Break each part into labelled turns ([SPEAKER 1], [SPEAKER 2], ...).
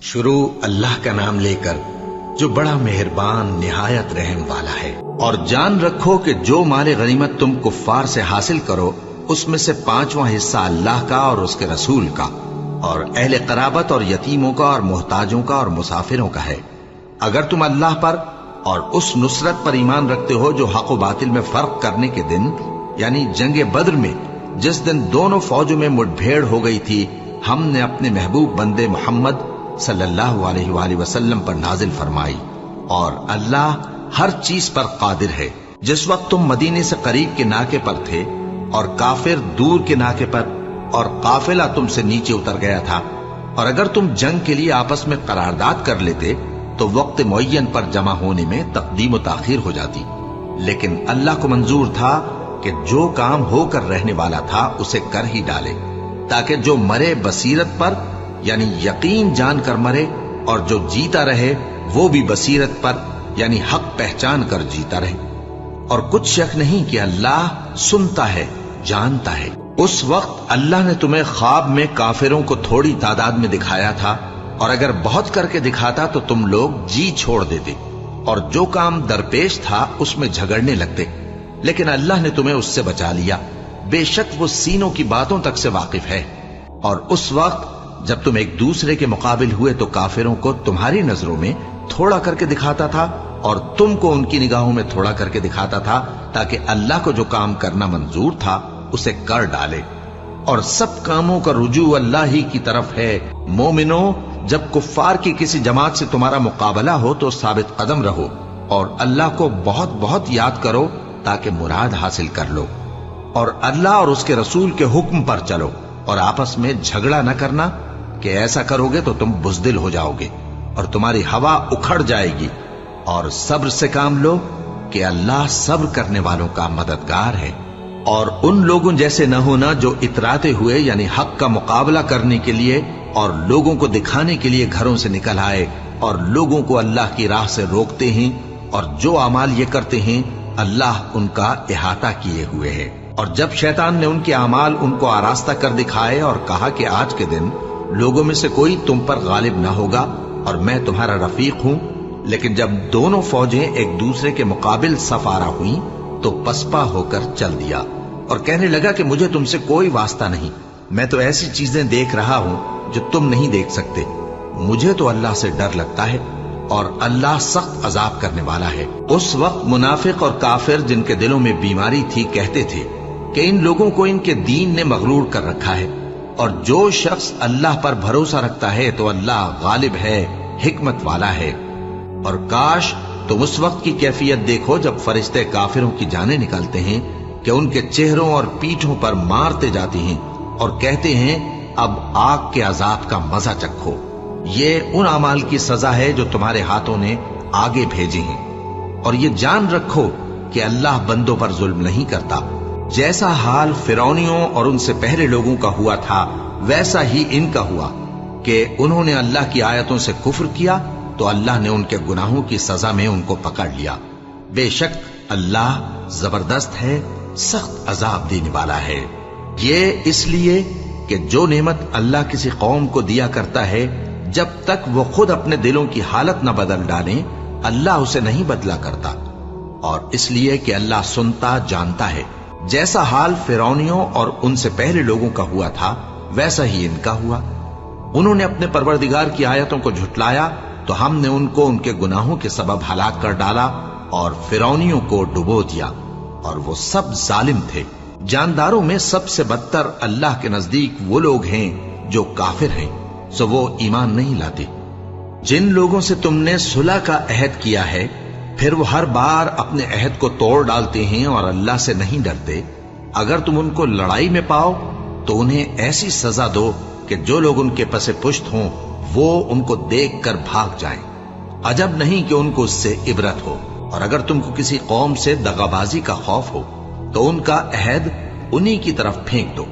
[SPEAKER 1] شروع اللہ کا نام لے کر جو بڑا مہربان نہایت رحم والا ہے۔ اور جان رکھو کہ جو مال غنیمت تم کفار سے حاصل کرو اس میں سے 5واں حصہ اللہ کا اور اس کے رسول کا اور اہل قرابت اور یتیموں کا اور محتاجوں کا اور مسافروں کا ہے، اگر تم اللہ پر اور اس نصرت پر ایمان رکھتے ہو جو حق و باطل میں فرق کرنے کے دن یعنی جنگ بدر میں جس دن دونوں فوجوں میں مٹ بھیڑ ہو گئی تھی ہم نے اپنے محبوب بندے محمد صلی اللہ علیہ وآلہ وسلم پر نازل فرمائی، اور اللہ ہر چیز پر قادر ہے۔ جس وقت تم مدینے سے قریب کے ناکے پر تھے اور کافر دور کے ناکے پر اور قافلہ تم سے نیچے اتر گیا تھا، اور اگر تم جنگ کے لیے آپس میں قرارداد کر لیتے تو وقت معین پر جمع ہونے میں تقدیم و تاخیر ہو جاتی، لیکن اللہ کو منظور تھا کہ جو کام ہو کر رہنے والا تھا اسے کر ہی ڈالے، تاکہ جو مرے بصیرت پر یعنی یقین جان کر مرے، اور جو جیتا رہے وہ بھی بصیرت پر یعنی حق پہچان کر جیتا رہے۔ اور کچھ شک نہیں کہ اللہ سنتا ہے، جانتا ہے۔ اس وقت اللہ نے تمہیں خواب میں کافروں کو تھوڑی تعداد میں دکھایا تھا، اور اگر بہت کر کے دکھاتا تو تم لوگ جی چھوڑ دیتے اور جو کام درپیش تھا اس میں جھگڑنے لگتے، لیکن اللہ نے تمہیں اس سے بچا لیا، بے شک وہ سینوں کی باتوں تک سے واقف ہے۔ اور اس وقت جب تم ایک دوسرے کے مقابل ہوئے تو کافروں کو تمہاری نظروں میں تھوڑا کر کے دکھاتا تھا اور تم کو ان کی نگاہوں میں تھوڑا کر کے دکھاتا تھا، تاکہ اللہ کو جو کام کرنا منظور تھا اسے کر ڈالے۔ اور سب کاموں کا رجوع اللہ ہی کی طرف ہے۔ مومنو، جب کفار کی کسی جماعت سے تمہارا مقابلہ ہو تو ثابت قدم رہو اور اللہ کو بہت بہت یاد کرو تاکہ مراد حاصل کر لو، اور اللہ اور اس کے رسول کے حکم پر چلو، اور آپس میں جھگڑا نہ کرنا کہ ایسا کرو گے تو تم بزدل ہو جاؤ گے اور تمہاری ہوا اکھڑ جائے گی، اور صبر سے کام لو کہ اللہ صبر کرنے والوں کا مددگار ہے۔ اور ان لوگوں جیسے نہ ہونا جو اتراتے ہوئے یعنی حق کا مقابلہ کرنے کے لیے اور لوگوں کو دکھانے کے لیے گھروں سے نکل آئے اور لوگوں کو اللہ کی راہ سے روکتے ہیں، اور جو اعمال یہ کرتے ہیں اللہ ان کا احاطہ کیے ہوئے ہے۔ اور جب شیطان نے ان کے اعمال ان کو آراستہ کر دکھائے اور کہا کہ آج کے دن لوگوں میں سے کوئی تم پر غالب نہ ہوگا اور میں تمہارا رفیق ہوں، لیکن جب دونوں فوجیں ایک دوسرے کے مقابل صف آرا ہوئیں تو پسپا ہو کر چل دیا اور کہنے لگا کہ مجھے تم سے کوئی واسطہ نہیں، میں تو ایسی چیزیں دیکھ رہا ہوں جو تم نہیں دیکھ سکتے، مجھے تو اللہ سے ڈر لگتا ہے اور اللہ سخت عذاب کرنے والا ہے۔ اس وقت منافق اور کافر جن کے دلوں میں بیماری تھی کہتے تھے کہ ان لوگوں کو ان کے دین نے مغرور کر رکھا ہے، اور جو شخص اللہ پر بھروسہ رکھتا ہے تو اللہ غالب ہے، حکمت والا ہے۔ اور کاش تم اس وقت کی کیفیت دیکھو جب فرشتے کافروں کی جانیں نکالتے ہیں کہ ان کے چہروں اور پیٹھوں پر مارتے جاتے ہیں اور کہتے ہیں اب آگ کے عذاب کا مزہ چکھو، یہ ان اعمال کی سزا ہے جو تمہارے ہاتھوں نے آگے بھیجے ہیں۔ اور یہ جان رکھو کہ اللہ بندوں پر ظلم نہیں کرتا، جیسا حال فرعونیوں اور ان سے پہلے لوگوں کا ہوا تھا ویسا ہی ان کا ہوا کہ انہوں نے اللہ کی آیتوں سے کفر کیا تو اللہ نے ان کے گناہوں کی سزا میں ان کو پکڑ لیا۔ بے شک اللہ زبردست ہے، سخت عذاب دینے والا ہے۔ یہ اس لیے کہ جو نعمت اللہ کسی قوم کو دیا کرتا ہے جب تک وہ خود اپنے دلوں کی حالت نہ بدل ڈالیں اللہ اسے نہیں بدلا کرتا، اور اس لیے کہ اللہ سنتا جانتا ہے۔ جیسا حال فرعونیوں اور ان سے پہلے لوگوں کا ہوا تھا ویسا ہی ان کا ہوا۔ انہوں نے اپنے پروردگار کی آیتوں کو جھٹلایا تو ہم نے ان کو ان کے گناہوں کے سبب ہلاک کر ڈالا اور فرعونیوں کو ڈبو دیا، اور وہ سب ظالم تھے۔ جانداروں میں سب سے بدتر اللہ کے نزدیک وہ لوگ ہیں جو کافر ہیں، سو وہ ایمان نہیں لاتے۔ جن لوگوں سے تم نے صلح کا عہد کیا ہے پھر وہ ہر بار اپنے عہد کو توڑ ڈالتے ہیں اور اللہ سے نہیں ڈرتے، اگر تم ان کو لڑائی میں پاؤ تو انہیں ایسی سزا دو کہ جو لوگ ان کے پس پشت ہوں وہ ان کو دیکھ کر بھاگ جائیں، عجب نہیں کہ ان کو اس سے عبرت ہو۔ اور اگر تم کو کسی قوم سے دغابازی کا خوف ہو تو ان کا عہد انہی کی طرف پھینک دو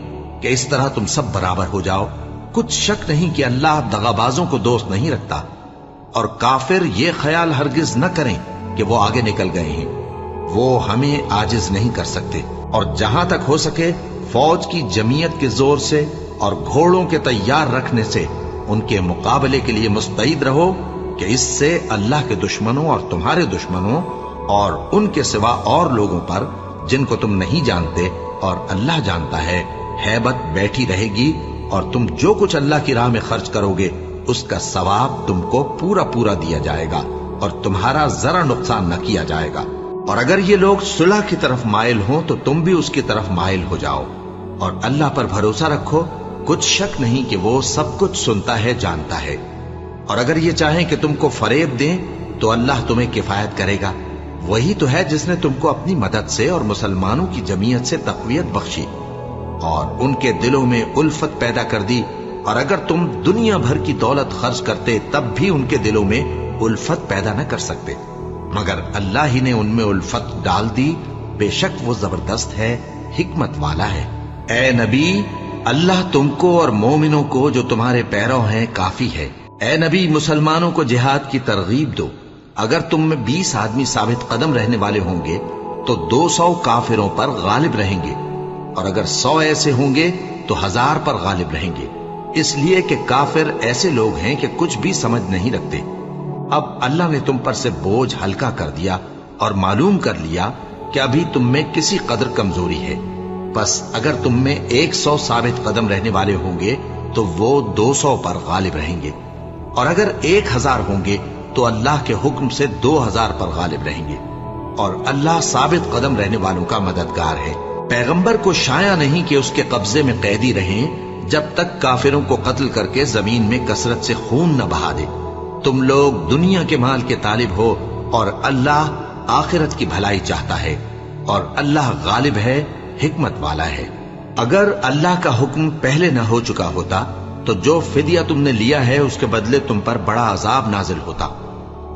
[SPEAKER 1] کہ اس طرح تم سب برابر ہو جاؤ۔ کچھ شک نہیں کہ اللہ دغابازوں کو دوست نہیں رکھتا، اور کافر یہ خیال ہرگز نہ کریں کہ وہ آگے نکل گئے ہیں، وہ ہمیں عاجز نہیں کر سکتے۔ اور جہاں تک ہو سکے فوج کی جمعیت کے زور سے اور گھوڑوں کے تیار رکھنے سے ان کے مقابلے کے لیے مستعد رہو کہ اس سے اللہ کے دشمنوں اور تمہارے دشمنوں اور ان کے سوا اور لوگوں پر جن کو تم نہیں جانتے اور اللہ جانتا ہے ہیبت بیٹھی رہے گی، اور تم جو کچھ اللہ کی راہ میں خرچ کرو گے اس کا ثواب تم کو پورا پورا دیا جائے گا اور تمہارا ذرا نقصان نہ کیا جائے گا۔ اور اگر یہ لوگ صلح کی طرف مائل ہوں تو تم بھی اس کی طرف مائل ہو جاؤ، اور اللہ پر بھروسہ رکھو، کچھ شک نہیں کہ وہ سب کچھ سنتا ہے، جانتا ہے۔ اور اگر یہ چاہیں کہ تم کو فریب دیں تو اللہ تمہیں کفایت کرے گا، وہی تو ہے جس نے تم کو اپنی مدد سے اور مسلمانوں کی جمعیت سے تقویت بخشی اور ان کے دلوں میں الفت پیدا کر دی، اور اگر تم دنیا بھر کی دولت خرچ کرتے تب بھی ان کے دلوں میں الفت پیدا نہ کر سکتے، مگر اللہ ہی نے ان میں الفت ڈال دی، بے شک وہ زبردست ہے، حکمت والا ہے۔ اے نبی، اللہ تم کو اور مومنوں کو جو تمہارے پیرو ہیں کافی ہے۔ اے نبی، مسلمانوں کو جہاد کی ترغیب دو۔ اگر تم میں 20 آدمی ثابت قدم رہنے والے ہوں گے تو 200 کافروں پر غالب رہیں گے، اور اگر 100 ایسے ہوں گے تو 1000 پر غالب رہیں گے، اس لیے کہ کافر ایسے لوگ ہیں کہ کچھ بھی سمجھ نہیں رکھتے۔ اب اللہ نے تم پر سے بوجھ ہلکا کر دیا اور معلوم کر لیا کہ ابھی تم میں کسی قدر کمزوری ہے، بس اگر تم میں 100 ثابت قدم رہنے والے ہوں گے تو وہ 200 پر غالب رہیں گے، اور اگر 1000 ہوں گے تو اللہ کے حکم سے 2000 پر غالب رہیں گے، اور اللہ ثابت قدم رہنے والوں کا مددگار ہے۔ پیغمبر کو شایع نہیں کہ اس کے قبضے میں قیدی رہیں جب تک کافروں کو قتل کر کے زمین میں کثرت سے خون نہ بہا دے۔ تم لوگ دنیا کے مال کے طالب ہو اور اللہ آخرت کی بھلائی چاہتا ہے، اور اللہ غالب ہے، حکمت والا ہے۔ اگر اللہ کا حکم پہلے نہ ہو چکا ہوتا تو جو فدیہ تم نے لیا ہے اس کے بدلے تم پر بڑا عذاب نازل ہوتا۔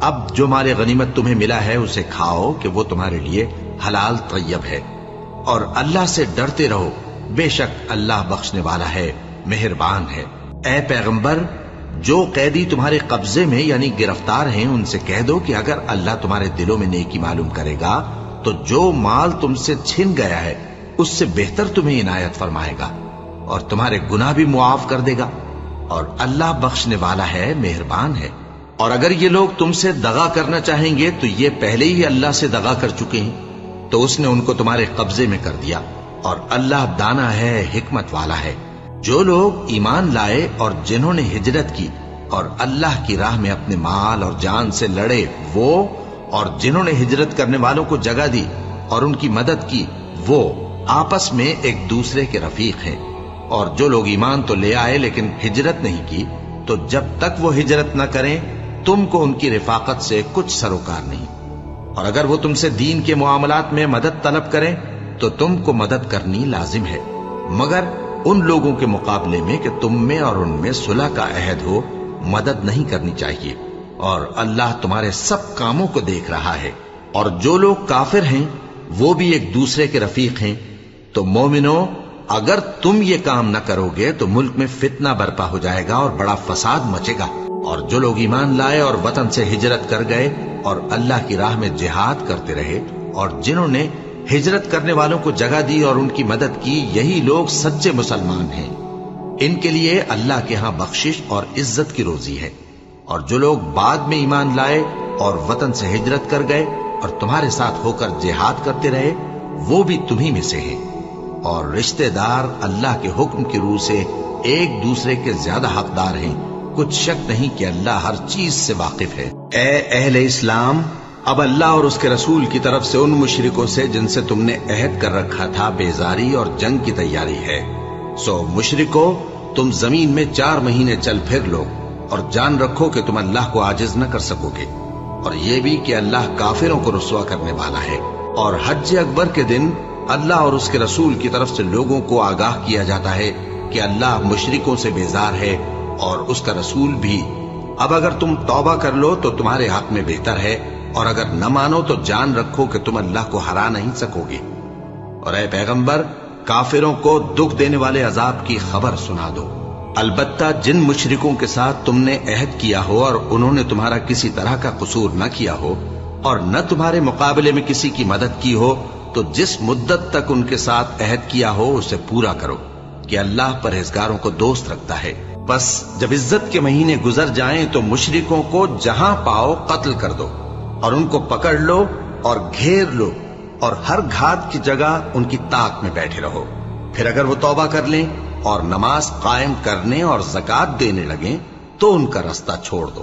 [SPEAKER 1] اب جو مال غنیمت تمہیں ملا ہے اسے کھاؤ کہ وہ تمہارے لیے حلال طیب ہے، اور اللہ سے ڈرتے رہو، بے شک اللہ بخشنے والا ہے، مہربان ہے۔ اے پیغمبر، جو قیدی تمہارے قبضے میں یعنی گرفتار ہیں ان سے کہہ دو کہ اگر اللہ تمہارے دلوں میں نیکی معلوم کرے گا تو جو مال تم سے چھن گیا ہے اس سے بہتر تمہیں عنایت فرمائے گا اور تمہارے گناہ بھی معاف کر دے گا، اور اللہ بخشنے والا ہے، مہربان ہے۔ اور اگر یہ لوگ تم سے دغا کرنا چاہیں گے تو یہ پہلے ہی اللہ سے دغا کر چکے ہیں، تو اس نے ان کو تمہارے قبضے میں کر دیا، اور اللہ دانا ہے، حکمت والا ہے۔ جو لوگ ایمان لائے اور جنہوں نے ہجرت کی اور اللہ کی راہ میں اپنے مال اور جان سے لڑے، وہ اور جنہوں نے ہجرت کرنے والوں کو جگہ دی اور ان کی مدد کی، وہ آپس میں ایک دوسرے کے رفیق ہیں۔ اور جو لوگ ایمان تو لے آئے لیکن ہجرت نہیں کی، تو جب تک وہ ہجرت نہ کریں تم کو ان کی رفاقت سے کچھ سروکار نہیں، اور اگر وہ تم سے دین کے معاملات میں مدد طلب کریں تو تم کو مدد کرنی لازم ہے، مگر ان لوگوں کے مقابلے میں کہ تم میں اور ان میں صلح کا عہد ہو مدد نہیں کرنی چاہیے، اور اللہ تمہارے سب کاموں کو دیکھ رہا ہے۔ اور جو لوگ کافر ہیں وہ بھی ایک دوسرے کے رفیق ہیں۔ تو مومنو، اگر تم یہ کام نہ کرو گے تو ملک میں فتنہ برپا ہو جائے گا اور بڑا فساد مچے گا۔ اور جو لوگ ایمان لائے اور وطن سے ہجرت کر گئے اور اللہ کی راہ میں جہاد کرتے رہے، اور جنہوں نے ہجرت کرنے والوں کو جگہ دی اور ان کی مدد کی، یہی لوگ سچے مسلمان ہیں۔ ان کے لیے اللہ کے ہاں بخشش اور عزت کی روزی ہے۔ اور جو لوگ بعد میں ایمان لائے اور وطن سے ہجرت کر گئے اور تمہارے ساتھ ہو کر جہاد کرتے رہے، وہ بھی تمہیں میں سے ہیں۔ اور رشتہ دار اللہ کے حکم کی روح سے ایک دوسرے کے زیادہ حقدار ہیں، کچھ شک نہیں کہ اللہ ہر چیز سے واقف ہے۔ اے اہل اسلام، اب اللہ اور اس کے رسول کی طرف سے ان مشرکوں سے جن سے تم نے عہد کر رکھا تھا بیزاری اور جنگ کی تیاری ہے۔ سو مشرکو، تم زمین میں 4 مہینے چل پھر لو، اور جان رکھو کہ تم اللہ کو عاجز نہ کر سکو گے، اور یہ بھی کہ اللہ کافروں کو رسوا کرنے والا ہے۔ اور حج اکبر کے دن اللہ اور اس کے رسول کی طرف سے لوگوں کو آگاہ کیا جاتا ہے کہ اللہ مشرکوں سے بیزار ہے اور اس کا رسول بھی۔ اب اگر تم توبہ کر لو تو تمہارے حق میں بہتر ہے، اور اگر نہ مانو تو جان رکھو کہ تم اللہ کو ہرا نہیں سکو گے۔ اور اے پیغمبر، کافروں کو دکھ دینے والے عذاب کی خبر سنا دو۔ البتہ جن مشرکوں کے ساتھ تم نے عہد کیا ہو اور انہوں نے تمہارا کسی طرح کا قصور نہ کیا ہو اور نہ تمہارے مقابلے میں کسی کی مدد کی ہو، تو جس مدت تک ان کے ساتھ عہد کیا ہو اسے پورا کرو، کہ اللہ پرہیزگاروں کو دوست رکھتا ہے۔ بس جب عزت کے مہینے گزر جائیں تو مشرکوں کو جہاں پاؤ قتل کر دو اور ان کو پکڑ لو اور گھیر لو اور ہر گھات کی جگہ ان کی طاق میں بیٹھے رہو. پھر اگر وہ توبہ کر لیں اور نماز قائم کرنے اور زکات دینے لگیں تو ان کا رستہ چھوڑ دو.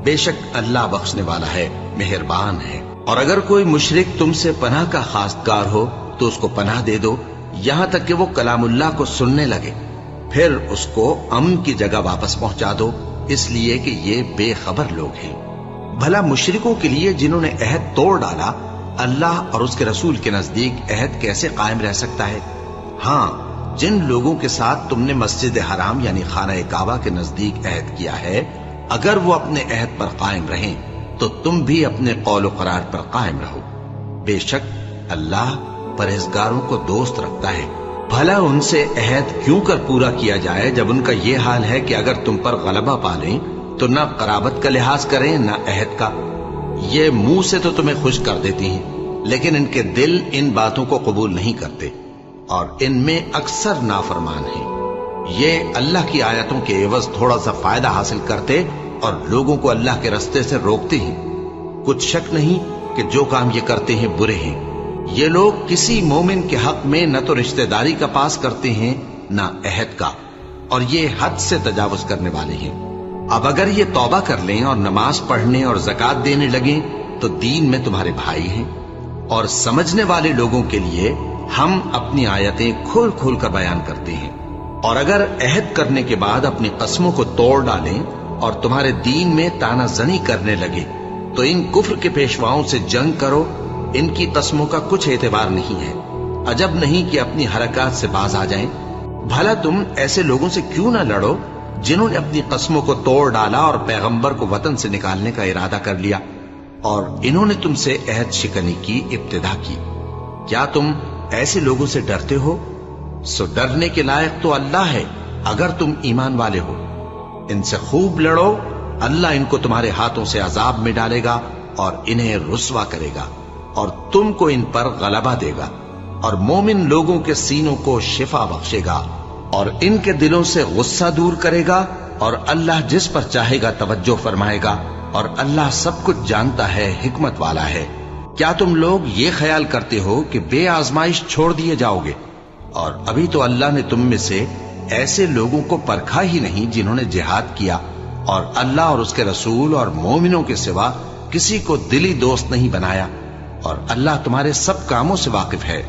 [SPEAKER 1] بے شک اللہ بخشنے والا ہے، مہربان ہے. اور اگر کوئی مشرک تم سے پناہ کا خواستگار ہو تو اس کو پناہ دے دو یہاں تک کہ وہ کلام اللہ کو سننے لگے، پھر اس کو امن کی جگہ واپس پہنچا دو، اس لیے کہ یہ بے خبر لوگ ہیں. بھلا مشرکوں کے لیے جنہوں نے عہد توڑ ڈالا اللہ اور اس کے رسول کے نزدیک عہد کیسے قائم رہ سکتا ہے؟ ہاں، جن لوگوں کے ساتھ تم نے مسجد حرام یعنی خانہ کعبہ کے نزدیک عہد کیا ہے، اگر وہ اپنے عہد پر قائم رہیں تو تم بھی اپنے قول و قرار پر قائم رہو. بے شک اللہ پرہیزگاروں کو دوست رکھتا ہے. بھلا ان سے عہد کیوں کر پورا کیا جائے جب ان کا یہ حال ہے کہ اگر تم پر غلبہ پالیں تو نہ قرابت کا لحاظ کریں نہ عہد کا. یہ منہ سے تو تمہیں خوش کر دیتی ہیں لیکن ان کے دل ان باتوں کو قبول نہیں کرتے اور ان میں اکثر نافرمان ہیں. یہ اللہ کی آیتوں کے عوض تھوڑا سا فائدہ حاصل کرتے اور لوگوں کو اللہ کے رستے سے روکتے ہیں. کچھ شک نہیں کہ جو کام یہ کرتے ہیں برے ہیں. یہ لوگ کسی مومن کے حق میں نہ تو رشتہ داری کا پاس کرتے ہیں نہ عہد کا، اور یہ حد سے تجاوز کرنے والے ہیں. اب اگر یہ توبہ کر لیں اور نماز پڑھنے اور زکات دینے لگیں تو دین میں تمہارے بھائی ہیں. اور سمجھنے والے لوگوں کے لیے ہم اپنی آیتیں کھول کھول کر بیان کرتے ہیں. اور اگر عہد کرنے کے بعد اپنی قسموں کو توڑ ڈالیں اور تمہارے دین میں تانا زنی کرنے لگے تو ان کفر کے پیشواؤں سے جنگ کرو، ان کی قسموں کا کچھ اعتبار نہیں ہے. عجب نہیں کہ اپنی حرکات سے باز آ جائیں. بھلا تم ایسے لوگوں سے کیوں نہ لڑو جنہوں نے اپنی قسموں کو توڑ ڈالا اور پیغمبر کو وطن سے نکالنے کا ارادہ کر لیا اور انہوں نے تم سے عہد شکنی کی ابتدا کی. کیا تم ایسے لوگوں سے ڈرتے ہو؟ سو ڈرنے کے لائق تو اللہ ہے اگر تم ایمان والے ہو. ان سے خوب لڑو، اللہ ان کو تمہارے ہاتھوں سے عذاب میں ڈالے گا اور انہیں رسوا کرے گا اور تم کو ان پر غلبہ دے گا اور مومن لوگوں کے سینوں کو شفا بخشے گا اور ان کے دلوں سے غصہ دور کرے گا اور اللہ جس پر چاہے گا توجہ فرمائے گا اور اللہ سب کچھ جانتا ہے، حکمت والا ہے. کیا تم لوگ یہ خیال کرتے ہو کہ بے آزمائش چھوڑ دیے جاؤ گے؟ اور ابھی تو اللہ نے تم میں سے ایسے لوگوں کو پرکھا ہی نہیں جنہوں نے جہاد کیا اور اللہ اور اس کے رسول اور مومنوں کے سوا کسی کو دلی دوست نہیں بنایا، اور اللہ تمہارے سب کاموں سے واقف ہے.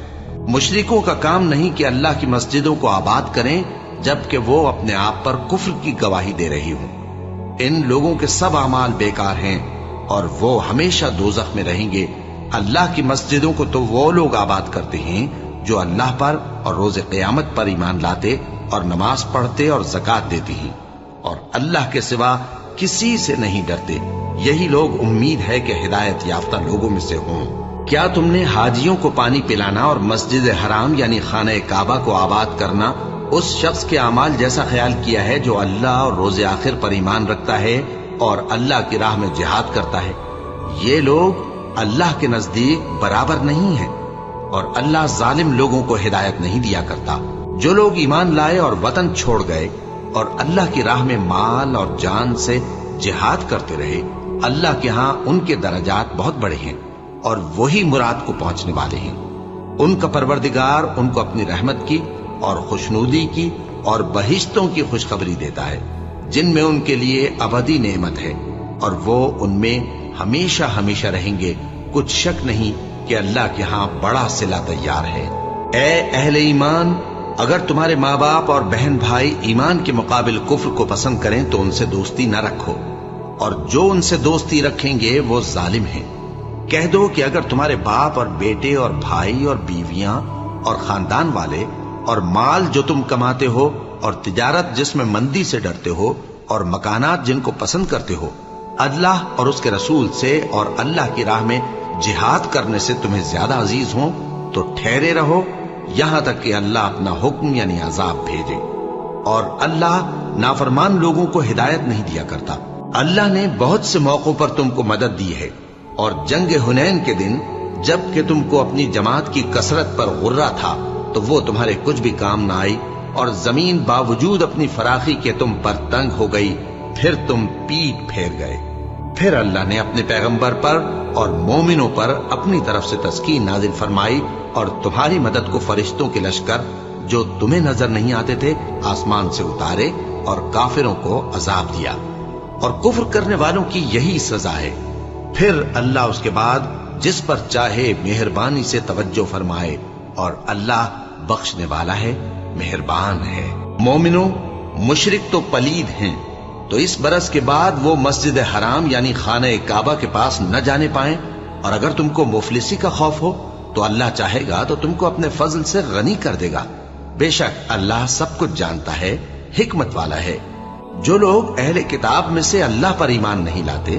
[SPEAKER 1] مشرکوں کا کام نہیں کہ اللہ کی مسجدوں کو آباد کریں جبکہ وہ اپنے آپ پر کفر کی گواہی دے رہی ہوں. ان لوگوں کے سب اعمال بیکار ہیں اور وہ ہمیشہ دوزخ میں رہیں گے. اللہ کی مسجدوں کو تو وہ لوگ آباد کرتے ہیں جو اللہ پر اور روز قیامت پر ایمان لاتے اور نماز پڑھتے اور زکات دیتے ہیں اور اللہ کے سوا کسی سے نہیں ڈرتے. یہی لوگ امید ہے کہ ہدایت یافتہ لوگوں میں سے ہوں. کیا تم نے حاجیوں کو پانی پلانا اور مسجد حرام یعنی خانہ کعبہ کو آباد کرنا اس شخص کے اعمال جیسا خیال کیا ہے جو اللہ اور روز آخر پر ایمان رکھتا ہے اور اللہ کی راہ میں جہاد کرتا ہے؟ یہ لوگ اللہ کے نزدیک برابر نہیں ہیں اور اللہ ظالم لوگوں کو ہدایت نہیں دیا کرتا. جو لوگ ایمان لائے اور وطن چھوڑ گئے اور اللہ کی راہ میں مال اور جان سے جہاد کرتے رہے، اللہ کے ہاں ان کے درجات بہت بڑے ہیں اور وہی مراد کو پہنچنے والے ہیں. ان کا پروردگار ان کو اپنی رحمت کی اور خوشنودی کی اور بہشتوں کی خوشخبری دیتا ہے جن میں ان کے لیے ابدی نعمت ہے اور وہ ان میں ہمیشہ ہمیشہ رہیں گے. کچھ شک نہیں کہ اللہ کے ہاں بڑا صلہ تیار ہے. اے اہل ایمان، اگر تمہارے ماں باپ اور بہن بھائی ایمان کے مقابل کفر کو پسند کریں تو ان سے دوستی نہ رکھو، اور جو ان سے دوستی رکھیں گے وہ ظالم ہیں. کہہ دو کہ اگر تمہارے باپ اور بیٹے اور بھائی اور بیویاں اور خاندان والے اور مال جو تم کماتے ہو اور تجارت جس میں مندی سے ڈرتے ہو اور مکانات جن کو پسند کرتے ہو اللہ اور اس کے رسول سے اور اللہ کی راہ میں جہاد کرنے سے تمہیں زیادہ عزیز ہوں تو ٹھہرے رہو یہاں تک کہ اللہ اپنا حکم یعنی عذاب بھیجے. اور اللہ نافرمان لوگوں کو ہدایت نہیں دیا کرتا. اللہ نے بہت سے موقعوں پر تم کو مدد دی ہے، اور جنگ حنین کے دن جب کہ تم کو اپنی جماعت کی کثرت پر غرہ تھا تو وہ تمہارے کچھ بھی کام نہ آئی और जमीन बावजूद अपनी फराखी के तुम पर तंग हो गई, फिर तुम पीठ फेर गए। फिर अल्लाह ने अपने पैगंबर पर और मोमिनों पर अपनी तरफ से तस्कीन नाजिल फरमाई और तुम्हारी मदद को फरिश्तों के लश्कर जो तुम्हें नजर नहीं आते थे आसमान से उतारे और काफिरों को अजाब दिया, और कुफ्र करने वालों की यही सजा है। फिर अल्लाह उसके बाद जिस पर चाहे मेहरबानी से तवज्जो फरमाए, और अल्लाह बख्शने वाला है, मेहरबान है। मोमिनो, मुशरिक तो पलीद हैं, तो इस बरस के बाद वो मस्जिद हराम यानी खाने काबा के पास न जाने पाए, और अगर तुमको मुफलिसी का खौफ हो तो अल्लाह चाहेगा तो तुमको अपने फजल से गनी कर देगा। बेशक अल्लाह सब कुछ जानता है, हिकमत वाला है। जो लोग अहले किताब में से अल्लाह पर ईमान नहीं लाते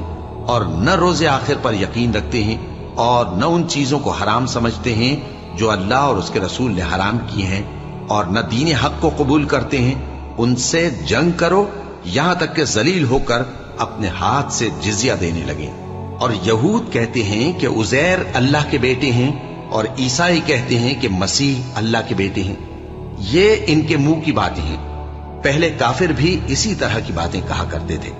[SPEAKER 1] और न रोजे आखिर पर यकीन रखते हैं और न उन चीजों को हराम समझते हैं जो अल्लाह और उसके रसूल ने हराम किए हैं, और न दीन हक को कबूल करते हैं, उनसे जंग करो यहां तक कि जलील होकर अपने हाथ से जिजिया देने लगे। और यहूद कहते हैं कि उजैर अल्लाह के बेटे हैं, और ईसाई कहते हैं कि मसीह अल्लाह के बेटे हैं। ये इनके मुंह की बातें हैं। पहले काफिर भी इसी तरह की बातें कहा करते थे,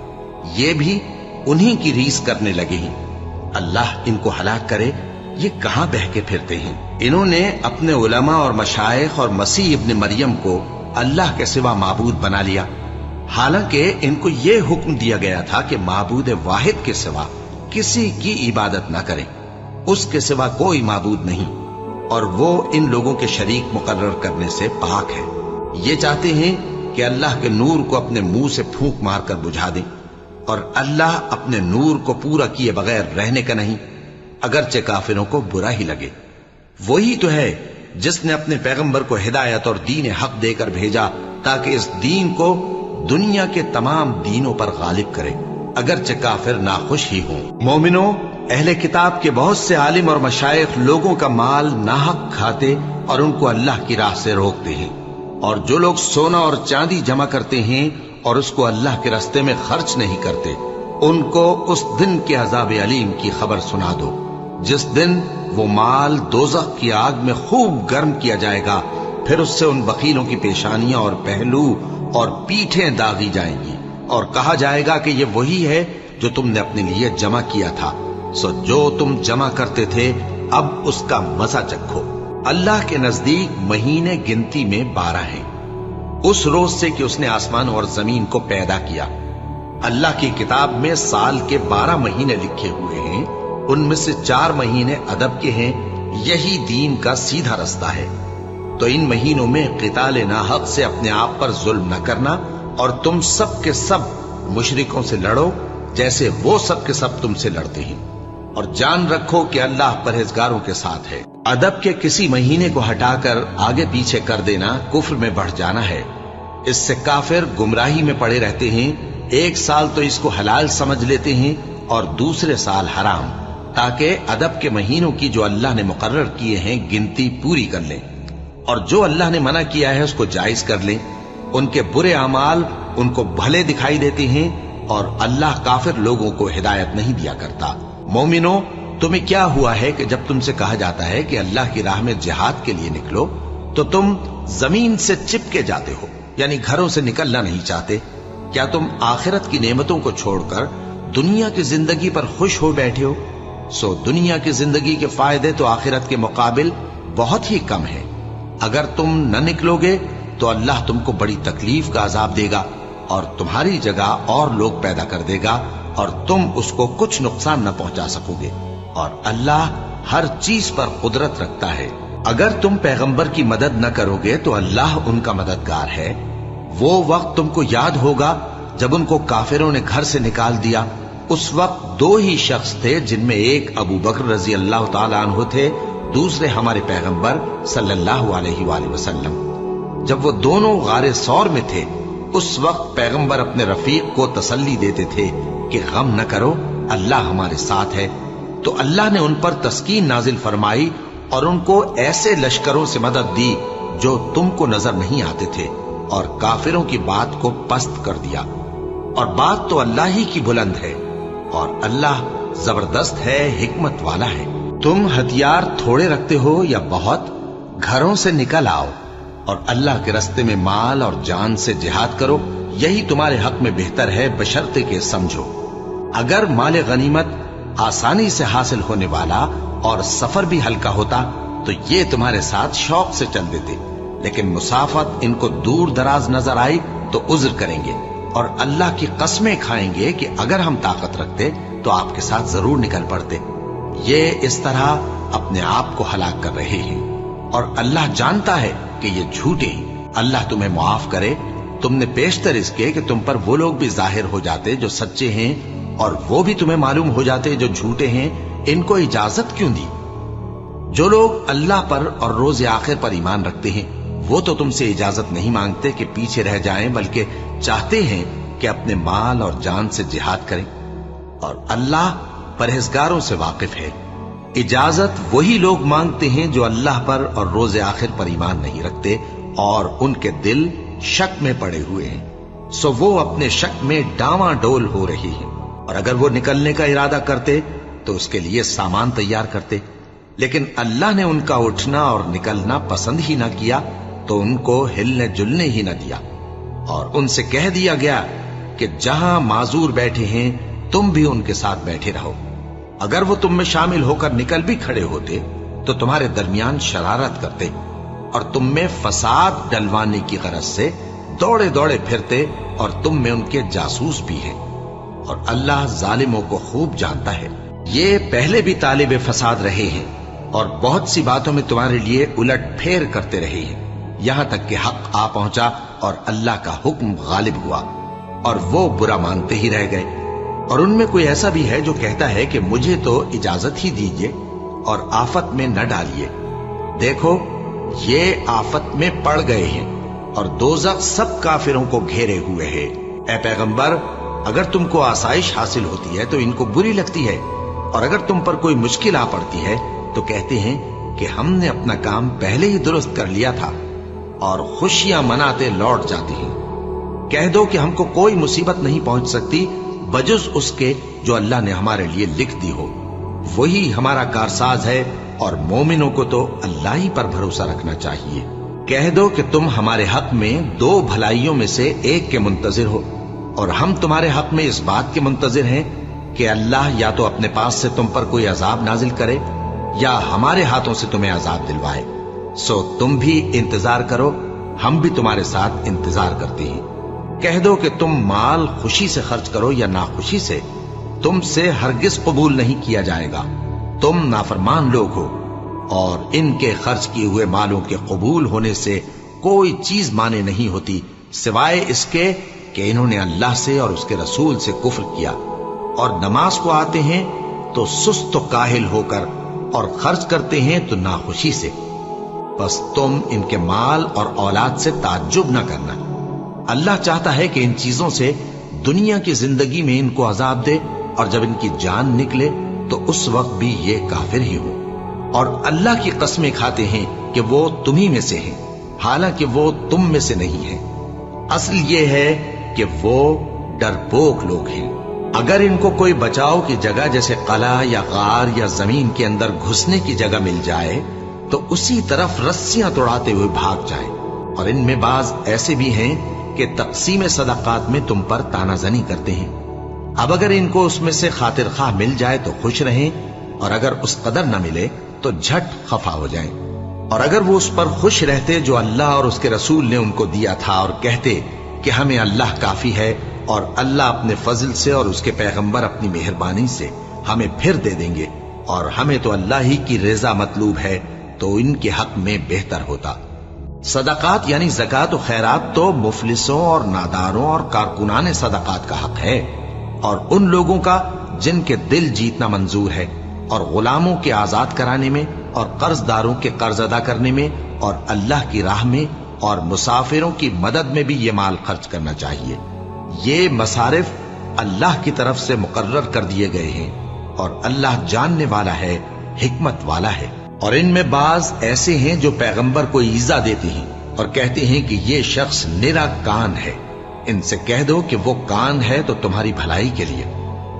[SPEAKER 1] ये भी उन्हीं की रीस करने लगे हैं। अल्लाह इनको हलाक करे, ये कहां बहके फिरते हैं। इन्होंने अपने उलमा और मशाइख और मसीह इब्न मरियम को अल्लाह के सिवा माबूद बना लिया, हालांकि इनको यह हुक्म दिया गया था कि माबूद वाहिद के सिवा किसी की इबादत न करें, उसके सिवा कोई माबूद नहीं, और वो इन लोगों के शरीक मुकर्रर करने से पाक है। ये चाहते हैं कि अल्लाह के नूर को अपने मुंह से फूंक मारकर बुझा दें, और अल्लाह अपने नूर को पूरा किए बगैर रहने का नहीं, अगरचे काफिरों को बुरा ही लगे। वही तो है जिसने अपने पैगंबर को हिदायत और दीन हक देकर भेजा ताकि इस दीन को दुनिया के तमाम दीनों पर गालिब करे, अगरचे काफिर नाखुश ही हों। मोमिनो, अहले किताब के बहुत से आलिम और मशाइख लोगों का माल नाहक खाते और उनको अल्लाह की राह से रोकते हैं, और जो लोग सोना और चांदी जमा करते हैं और उसको अल्लाह के रास्ते में खर्च नहीं करते, उनको उस दिन के अजाब अलीम की खबर सुना दो, जिस दिन वो माल दोज़ख की आग में खूब गर्म किया जाएगा, फिर उससे उन वकीलों की पेशानियां और पहलू और पीठें दागी जाएंगी, और कहा जाएगा कि ये वही है जो तुमने अपने लिए जमा किया था, सो जो तुम जमा करते थे अब उसका मजा चखो। अल्लाह के नजदीक महीने गिनती में 12 हैं, उस रोज से कि उसने आसमान और जमीन को पैदा किया। अल्लाह की किताब में साल के 12 महीने लिखे हुए हैं, उनमें से 4 महीने अदब के हैं। यही दीन का सीधा रास्ता है। तो इन महीनों में क़िताल नाहक से अपने आप पर जुल्म न करना, और तुम सब के सब मुशरिकों से लड़ो जैसे वो सब के सब तुमसे लड़ते हैं, और जान रखो कि अल्लाह परहेजगारों के साथ है। अदब के किसी महीने को हटाकर आगे पीछे कर देना कुफ्र में बढ़ जाना है। इससे काफिर गुमराही में पड़े रहते हैं। एक साल तो इसको हलाल समझ लेते हैं और दूसरे साल हराम, ताकि अदब के महीनों की जो अल्लाह ने मुकर्रर किए हैं गिनती पूरी कर लें, और जो अल्लाह ने मना किया है उसको जायज कर लें। उनके बुरे अमाल उनको भले दिखाई देते हैं, और अल्लाह काफिर लोगों को हिदायत नहीं दिया करता। मोमिनो, तुम्हें क्या हुआ है कि जब तुमसे कहा जाता है कि अल्लाह की राह में जिहाद के लिए निकलो, तो तुम जमीन से चिपके जाते हो, यानी घरों से निकलना नहीं चाहते? क्या तुम आखिरत की नेमतों को छोड़कर दुनिया की जिंदगी पर खुश हो बैठे हो? सो दुनिया की जिंदगी के फायदे तो आखिरत के मुकाबिल बहुत ही कम है। अगर तुम न निकलोगे तो अल्लाह तुमको बड़ी तकलीफ का अजाब देगा, और तुम्हारी जगह और लोग पैदा कर देगा, और तुम उसको कुछ नुकसान न पहुंचा सकोगे। और अल्लाह हर चीज पर कुदरत रखता है। अगर तुम पैगंबर की मदद न करोगे तो अल्लाह उनका मददगार है। वो वक्त तुमको याद होगा जब उनको काफिरों ने घर से निकाल दिया। उस वक्त 2 ही शख्स थे, जिनमें एक अबू बकर रजी अल्लाह ताला अन्हु थे, दूसरे हमारे पैगंबर सल्लल्लाहु अलैहि वसल्लम। जब वो दोनों गारे सौर में थे, उस वक्त पैगंबर अपने रफीक को तसल्ली देते थे कि गम न करो, अल्लाह हमारे साथ है। तो अल्लाह ने उन पर तस्कीन नाजिल फरमाई और उनको ऐसे लश्करों से मदद दी जो तुमको नजर नहीं आते थे, और काफिरों की बात को पस्त कर दिया। और बात तो अल्लाह ही की बुलंद है, और अल्लाह जबरदस्त है, हिकमत वाला है। तुम हथियार थोड़े रखते हो या बहुत, घरों से निकल आओ और अल्लाह के रास्ते में माल और जान से जिहाद करो, यही तुम्हारे हक में बेहतर है, बशर्ते के समझो। अगर माल गनीमत आसानी से हासिल होने वाला और सफर भी हल्का होता तो ये तुम्हारे साथ शौक से चल देते, लेकिन मुसाफत इनको दूर दराज नजर आई तो उज्र करेंगे और अल्लाह की कस्में खाएंगे कि अगर हम ताकत रखते तो आपके साथ जरूर निकल पड़ते। ये इस तरह अपने आप को हलाक कर रहे हैं और अल्लाह जानता है कि ये झूठे हैं। अल्लाह तुम्हें मुआफ करे। तुमने पेशतर इसके कि तुम पर वो लोग भी जाहिर हो जाते जो सच्चे हैं और वो भी तुम्हें मालूम हो जाते जो झूठे हैं। इनको इजाजत क्यों दी? जो लोग अल्लाह पर और रोज आखिर पर ईमान रखते हैं वो तो तुमसे इजाजत नहीं मांगते कि पीछे रह जाएं, बल्कि चाहते हैं कि अपने माल और जान से जिहाद करें और अल्लाह परहेजगारों से वाकिफ है। इजाजत वही लोग मांगते हैं जो अल्लाह पर और रोज आखिर पर ईमान नहीं रखते और उनके दिल शक में पड़े हुए हैं, सो वो अपने शक में डावाडोल हो रही हैं। और अगर वो निकलने का इरादा करते तो उसके लिए सामान तैयार करते, लेकिन अल्लाह ने उनका उठना और निकलना पसंद ही ना किया तो उनको हिलने जुलने ही न दिया और उनसे कह दिया गया कि जहां माजूर बैठे हैं तुम भी उनके साथ बैठे रहो। अगर वो तुम में शामिल होकर निकल भी खड़े होते तो तुम्हारे दरमियान शरारत करते और तुम में फसाद डलवाने की गरज से दौड़े दौड़े फिरते और तुम में उनके जासूस भी हैं और अल्लाह जालिमों को खूब जानता है। ये पहले भी तालिब फसाद रहे हैं और बहुत सी बातों में तुम्हारे लिए उलट फेर करते रहे हैं, यहां तक कि हक आ पहुंचा और अल्लाह का हुक्म गालिब हुआ और वो बुरा मानते ही रह गए। और उनमें कोई ऐसा भी है जो कहता है कि मुझे तो इजाजत ही दीजिए और आफत में न डालिए। देखो ये आफत में पड़ गए हैं और दोज़ख सब काफिरों को घेरे हुए है। ए पैगंबर, अगर तुमको आसाइश हासिल होती है तो इनको बुरी लगती है और अगर तुम पर कोई मुश्किल आ पड़ती है तो कहते हैं कि हमने अपना काम पहले ही दुरुस्त कर लिया था और खुशियां मनाते लौट जाती हैं। कह दो कि हमको कोई मुसीबत नहीं पहुंच सकती बजुज उसके जो अल्लाह ने हमारे लिए लिख दी हो। वही हमारा कारसाज है और मोमिनों को तो अल्लाह ही पर भरोसा रखना चाहिए। कह दो कि तुम हमारे हक में दो भलाइयों में से एक के मुंतजिर हो और हम तुम्हारे हक में इस बात के मुंतजिर हैं कि अल्लाह या तो अपने पास से तुम पर कोई अजाब नाजिल करे या हमारे हाथों से तुम्हें अजाब दिलवाए। सो तुम भी इंतजार करो, हम भी तुम्हारे साथ इंतजार करते हैं। कह दो कि तुम माल खुशी से खर्च करो या नाखुशी से, तुमसे हरगिज कबूल नहीं किया जाएगा। तुम नाफरमान लोग हो और इनके खर्च किए हुए मालों के कबूल होने से कोई चीज माने नहीं होती सिवाय इसके कि इन्होंने अल्लाह से और उसके रसूल से कुफ्र किया और नमाज को आते हैं तो सुस्त काहिल होकर और खर्च करते हैं तो नाखुशी से। बस तुम इनके माल और औलाद से ताज्जुब न करना। अल्लाह चाहता है कि इन चीजों से दुनिया की जिंदगी में इनको अजाब दे और जब इनकी जान निकले तो उस वक्त भी ये काफिर ही हो। और अल्लाह की कसमें खाते हैं कि वो तुम्ही में से हैं, हालांकि वो तुम में से नहीं है। असल ये है कि वो डरपोक लोग हैं। अगर इनको कोई बचाव की जगह जैसे कला या गार या जमीन के अंदर घुसने की जगह मिल जाए तो उसी तरफ रस्सियां तोड़ाते हुए भाग जाएं। और इनमें बाज ऐसे भी हैं कि तकसीम सदकात में तुम पर तानाजनी करते हैं। अब अगर इनको उसमें से खातिर खाह मिल जाए तो खुश रहें और अगर उस कदर न मिले तो झट खफा हो जाएं। और अगर वो उस पर खुश रहते जो अल्लाह और उसके रसूल ने उनको दिया था और कहते कि हमें अल्लाह काफी है और अल्लाह अपने फजल से और उसके पैगंबर अपनी मेहरबानी से हमें फिर दे देंगे और हमें तो अल्लाह ही की रज़ा मतलूब है, तो इनके हक में बेहतर होता। सदकात यानी ज़कात और खैरात तो मुफलिसों और नादारों और कारकुनाने सदकात का हक है और उन लोगों का जिनके दिल जीतना मंजूर है और गुलामों के आजाद कराने में और कर्जदारों के कर्ज अदा करने में और अल्लाह की राह में और मुसाफिरों की मदद में भी ये माल खर्च करना चाहिए। ये मसारिफ अल्लाह की तरफ से मुकर्रर कर दिए गए हैं और अल्लाह जानने वाला है, हिकमत वाला है। और इनमें बाज ऐसे हैं जो पैगंबर को ईजा देते हैं और कहते हैं कि ये शख्स निरा कान है। इनसे कह दो कि वो कान है तो तुम्हारी भलाई के लिए,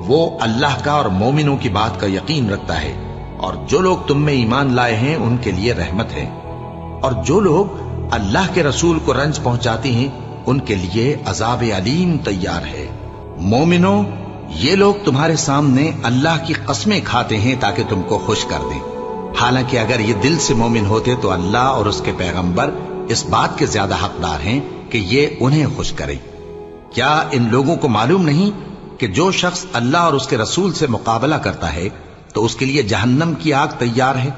[SPEAKER 1] वो अल्लाह का और मोमिनों की बात का यकीन रखता है और जो लोग तुम में ईमान लाए हैं उनके लिए रहमत है। और जो लोग अल्लाह के रसूल को रंज पहुंचाती हैं, उनके लिए अजाब अलीम तैयार है। मोमिनो, ये लोग तुम्हारे सामने अल्लाह की कस्में खाते हैं ताकि तुमको खुश कर दें। हालांकि अगर ये दिल से मोमिन होते तो अल्लाह और उसके पैगंबर इस बात के ज्यादा हकदार हैं कि ये उन्हें खुश करें। क्या इन लोगों को मालूम नहीं कि जो शख्स अल्लाह और उसके रसूल से मुकाबला करता है तो उसके लिए जहन्नम की आग तैयार है,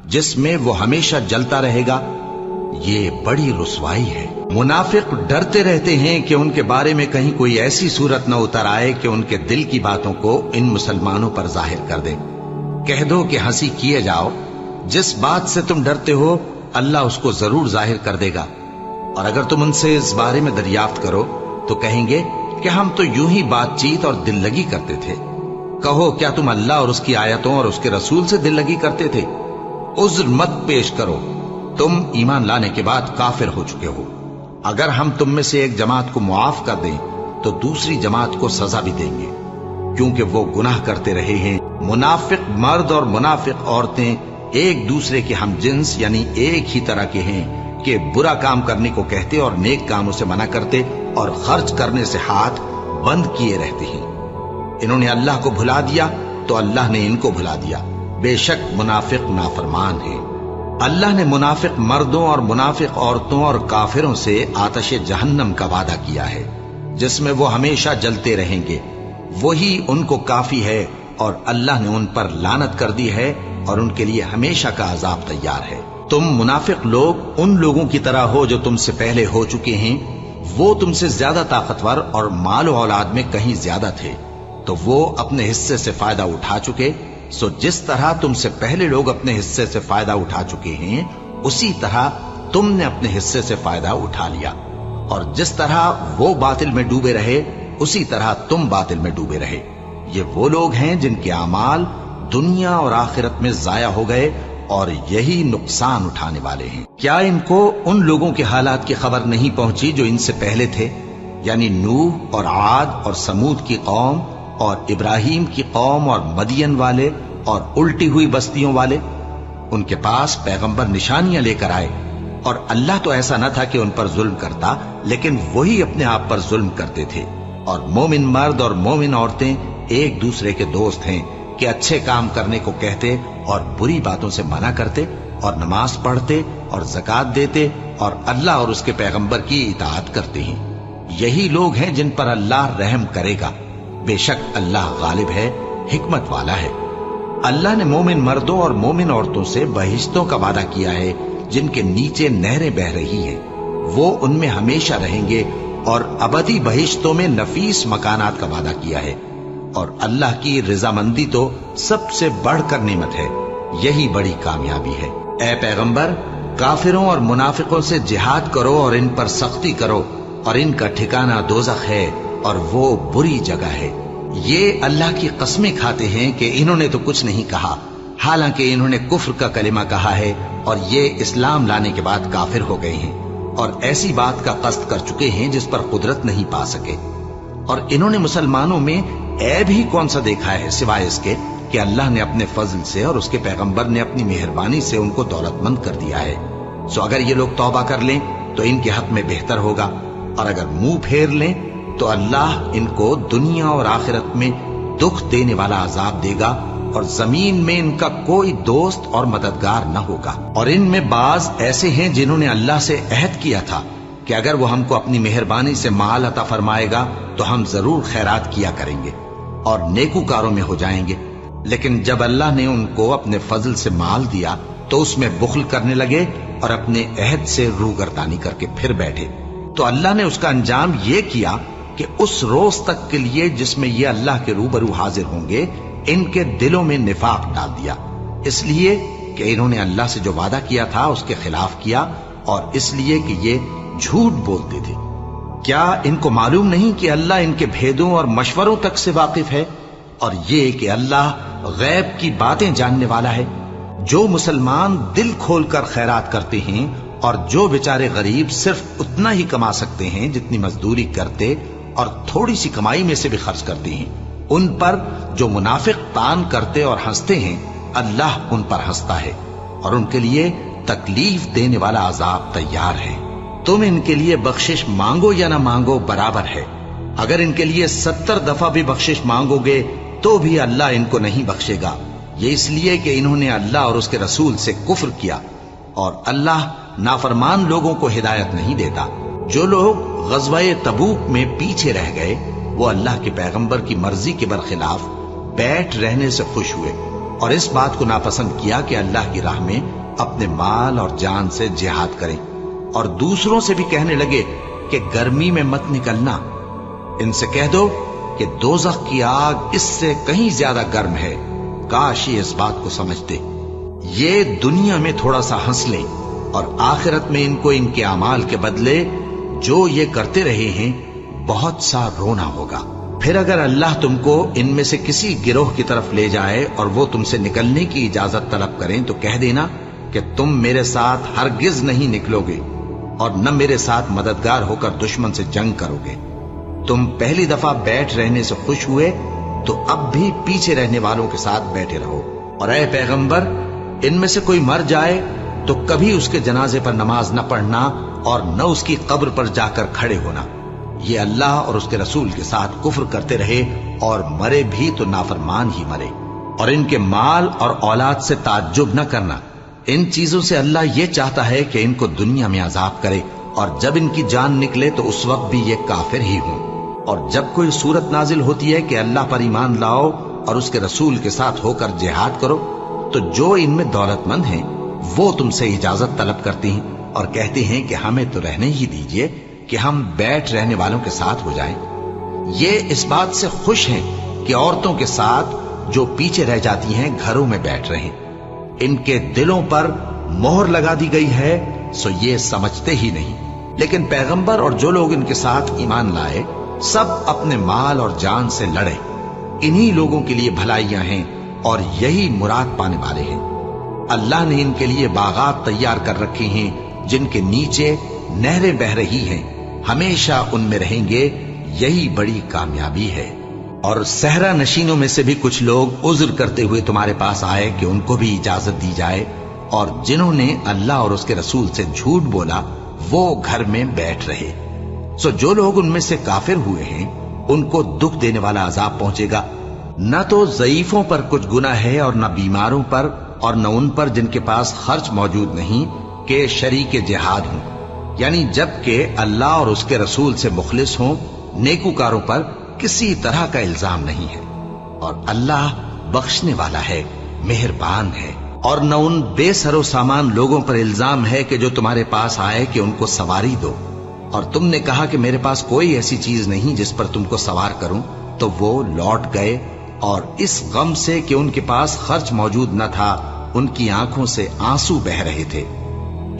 [SPEAKER 1] जिसमें वो हमेशा जलता रहेगा। ये बड़ी रुसवाई है। मुनाफिक डरते रहते हैं कि उनके बारे में कहीं कोई ऐसी सूरत न उतर आए कि उनके दिल की बातों को इन मुसलमानों पर जाहिर कर दे। कह दो कि हंसी किए जाओ, जिस बात से तुम डरते हो अल्लाह उसको जरूर जाहिर कर देगा। और अगर तुम उनसे इस बारे में दरियाफ्त करो तो कहेंगे कि हम तो यूं ही बातचीत और दिल लगी करते थे। कहो, क्या तुम अल्लाह और उसकी आयतों और उसके रसूल से दिल लगी करते थे? उज्र मत पेश करो, तुम ईमान लाने के बाद काफिर हो चुके हो। अगर हम तुम में से एक जमात को मुआफ कर दें तो दूसरी जमात को सजा भी देंगे, क्योंकि वो गुनाह करते रहे हैं। मुनाफिक मर्द और मुनाफिक औरतें एक दूसरे के हम जिन्स यानी एक ही तरह के हैं कि बुरा काम करने को कहते और नेक कामों से मना करते और खर्च करने से हाथ बंद किए रहते हैं। इन्होंने अल्लाह को भुला दिया तो अल्लाह ने इनको भुला दिया। बेशक मुनाफिक नाफरमान है। अल्लाह ने मुनाफिक मर्दों और मुनाफिक औरतों और काफिरों से आतश जहन्नम का वादा किया है, जिसमें वो हमेशा जलते रहेंगे। वही उनको काफी है और अल्लाह ने उन पर लानत कर दी है और उनके लिए हमेशा का अजाब तैयार है। तुम मुनाफिक लोग उन लोगों की तरह हो जो तुमसे पहले हो चुके हैं। वो तुमसे ज्यादा ताकतवर और माल औलाद में कहीं ज्यादा थे, तो वो अपने हिस्से से फायदा उठा चुके। सो जिस तरह तुमसे पहले लोग अपने हिस्से से फायदा उठा चुके हैं, उसी तरह तुमने अपने हिस्से से फायदा उठा लिया। और जिस तरह वो बातिल में डूबे रहे, उसी तरह तुम बातिल में डूबे रहे। ये वो लोग हैं जिनके अमाल दुनिया और आखिरत में जाया हो गए और यही नुकसान उठाने वाले हैं। क्या इनको उन लोगों के हालात की खबर नहीं पहुंची जो इनसे पहले थे, यानी नूह और आद और समूद की कौम और इब्राहिम की कौम और मदियन वाले और उल्टी हुई बस्तियों वाले? उनके पास पैगंबर निशानियां लेकर आए और अल्लाह तो ऐसा न था कि उन पर जुल्म करता, लेकिन वही अपने आप पर जुल्म करते थे। और मोमिन मर्द और मोमिन औरतें एक दूसरे के दोस्त हैं कि अच्छे काम करने को कहते और बुरी बातों से मना करते और नमाज पढ़ते और ज़कात देते और अल्लाह और उसके पैगंबर की इताअत करते हैं। यही लोग हैं जिन पर अल्लाह रहम करेगा। बेशक अल्लाह गालिब है, हिकमत वाला है। अल्लाह ने मोमिन मर्दों और मोमिन औरतों से बहिश्तों का वादा किया है जिनके नीचे नहरें बह रही हैं। वो उनमें हमेशा रहेंगे और अबदी बहिश्तों में नफीस मकानात का वादा किया है। और अल्लाह की रजामंदी तो सबसे बढ़कर नेमत है। यही बड़ी कामयाबी है। ए पैगंबर, काफिरों और मुनाफिकों से जिहाद करो और इन पर सख्ती करो, और इनका ठिकाना दोज़ख है और वो बुरी जगह है। ये अल्लाह की कस्में खाते हैं कि इन्होंने तो कुछ नहीं कहा, हालांकि इन्होंने कुफ्र का कलिमा कहा है और ये इस्लाम लाने के बाद काफिर हो गए हैं और ऐसी बात का कस्द कर चुके हैं जिस पर कुदरत नहीं पा सके। और इन्होंने मुसलमानों में ऐब ही कौन सा देखा है सिवाय इसके कि अल्लाह ने अपने फजल से और उसके पैगंबर ने अपनी मेहरबानी से उनको दौलतमंद कर दिया है। सो अगर ये लोग तौबा कर लें तो इनके हक में बेहतर होगा, और अगर मुंह फेर लें तो अल्लाह इनको दुनिया और आखिरत में दुख देने वाला अजाब देगा और जमीन में इनका कोई दोस्त और मददगार न होगा। और इनमें बाज ऐसे हैं जिन्होंने अल्लाह से अहद किया था कि अगर वो हमको अपनी मेहरबानी से माल अता फरमाएगा तो हम जरूर खैरात किया करेंगे और नेकूकारों में हो जाएंगे। लेकिन जब अल्लाह ने उनको अपने फजल से माल दिया तो उसमें बुखल करने लगे और अपने अहद से रूगर्दानी करके फिर बैठे। तो अल्लाह ने उसका अंजाम ये किया कि उस रोज तक के लिए जिसमें ये अल्लाह के रूबरू हाजिर होंगे, इनके दिलों में निफाक डाल दिया, इसलिए कि इन्होंने अल्लाह से जो वादा किया था उसके खिलाफ किया और इसलिए कि ये झूठ बोलते थे। क्या इनको मालूम नहीं कि अल्लाह इनके भेदों और मशवरों तक से वाकिफ है, और ये कि अल्लाह गैब की बातें जानने वाला है। जो मुसलमान दिल खोलकर खैरात करते हैं और जो बेचारे गरीब सिर्फ उतना ही कमा सकते हैं जितनी मजदूरी करते और थोड़ी सी कमाई में से भी खर्च करते हैं, उन पर जो मुनाफिक तान करते और हंसते हैं, अल्लाह उन पर हंसता है और उनके लिए तकलीफ देने वाला अजाब तैयार है। तुम इनके लिए बख्शिश मांगो या ना मांगो बराबर है। अगर इनके लिए 70 दफा भी बख्शिश मांगोगे तो भी अल्लाह इनको नहीं बख्शेगा। ये इसलिए कि इन्होंने अल्लाह और उसके रसूल से कुफ्र किया, और अल्लाह नाफरमान लोगों को हिदायत नहीं देता। जो लोग गज़वाए तबूक में पीछे रह गए वो अल्लाह के पैगंबर की मर्जी के बरखिलाफ बैठ रहने से खुश हुए और इस बात को नापसंद किया कि अल्लाह की राह में अपने माल और जान से जिहाद करें, और दूसरों से भी कहने लगे कि गर्मी में मत निकलना। इनसे कह दो कि दोज़ख की आग इससे कहीं ज्यादा गर्म है। काश ये इस बात को समझते। ये दुनिया में थोड़ा सा हंस लें और आखिरत में इनको इनके अमाल के बदले जो ये करते रहे हैं बहुत सा रोना होगा। फिर अगर अल्लाह तुमको इनमें से किसी गिरोह की तरफ ले जाए और वो तुमसे निकलने की इजाजत तलब करें तो कह देना कि तुम मेरे साथ हरगिज नहीं निकलोगे और न मेरे साथ मददगार होकर दुश्मन से जंग करोगे। तुम पहली दफा बैठ रहने से खुश हुए तो अब भी पीछे रहने वालों के साथ बैठे रहो। और ऐ पैगंबर, इनमें से कोई मर जाए तो कभी उसके जनाजे पर नमाज न पढ़ना और न उसकी कब्र पर जाकर खड़े होना। ये अल्लाह और उसके रसूल के साथ कुफ्र करते रहे और मरे भी तो नाफरमान ही मरे। और इनके माल और औलाद से ताज्जुब न करना। इन चीजों से अल्लाह ये चाहता है कि इनको दुनिया में अजाब करे और जब इनकी जान निकले तो उस वक्त भी ये काफिर ही हों। और जब कोई सूरत नाजिल होती है कि अल्लाह पर ईमान लाओ और उसके रसूल के साथ होकर जिहाद करो, तो जो इनमें दौलतमंद हैं वो तुमसे इजाजत तलब करती हैं और कहते हैं कि हमें तो रहने ही दीजिए कि हम बैठ रहने वालों के साथ हो जाएं। ये इस बात से खुश हैं कि औरतों के साथ जो पीछे रह जाती हैं घरों में बैठ रहें। इनके दिलों पर मोहर लगा दी गई है सो ये समझते ही नहीं। लेकिन पैगंबर और जो लोग इनके साथ ईमान लाए सब अपने माल और जान से लड़े। इन्हीं लोगों के लिए भलाइयां हैं और यही मुराद पाने वाले हैं। अल्लाह ने इनके लिए बागात तैयार कर रखे हैं जिनके नीचे नहरें बह रही हैं, हमेशा उनमें रहेंगे। यही बड़ी कामयाबी है। और सहरा नशीनों में से भी कुछ लोग उज्र करते हुए तुम्हारे पास आए कि उनको भी इजाजत दी जाए, और जिन्होंने अल्लाह और उसके रसूल से झूठ बोला वो घर में बैठ रहे। सो जो लोग उनमें से काफिर हुए हैं उनको दुख देने वाला अजाब पहुंचेगा। न तो ज़ईफों पर कुछ गुनाह है और न बीमारों पर और न उन पर जिनके पास खर्च मौजूद नहीं कि शरीके जिहाद हों, यानी जबकि अल्लाह और उसके रसूल से मुखलिस हों। नेकूकारों पर किसी तरह का इल्जाम नहीं है और अल्लाह बख्शने वाला है, मेहरबान है। और न उन बेसरो सामान लोगों पर इल्जाम है कि जो तुम्हारे पास आए कि उनको सवारी दो, और तुमने कहा कि मेरे पास कोई ऐसी चीज नहीं जिस पर तुमको सवार करूं, तो वो लौट गए और इस गम से कि उनके पास खर्च मौजूद न था उनकी आंखों से आंसू बह रहे थे।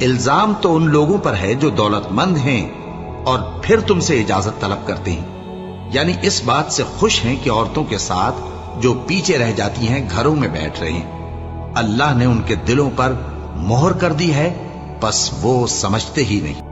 [SPEAKER 1] इल्जाम तो उन लोगों पर है जो दौलतमंद हैं और फिर तुमसे इजाजत तलब करते हैं, यानी इस बात से खुश हैं कि औरतों के साथ जो पीछे रह जाती हैं घरों में बैठ रहे हैं। अल्लाह ने उनके दिलों पर मोहर कर दी है, बस वो समझते ही नहीं।